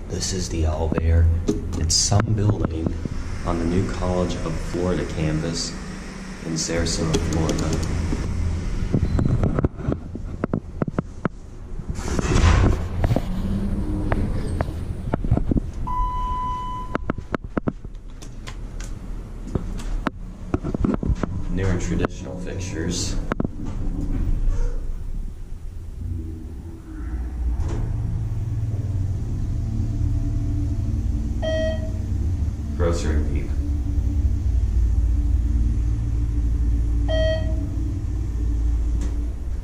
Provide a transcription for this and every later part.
This is the elevator. It's some building on the new College of Florida campus in Sarasota, Florida. New and traditional fixtures. Grocery peep.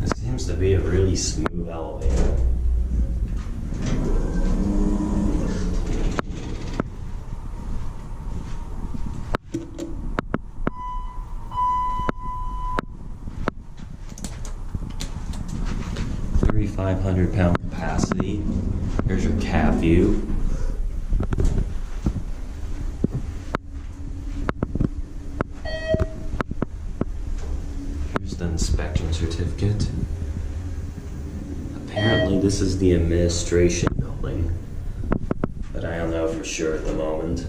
This seems to be a really smooth elevator. £3,500 capacity. Here's your cab view. Here's the inspection certificate. Apparently this is the administration building, but I don't know for sure at the moment.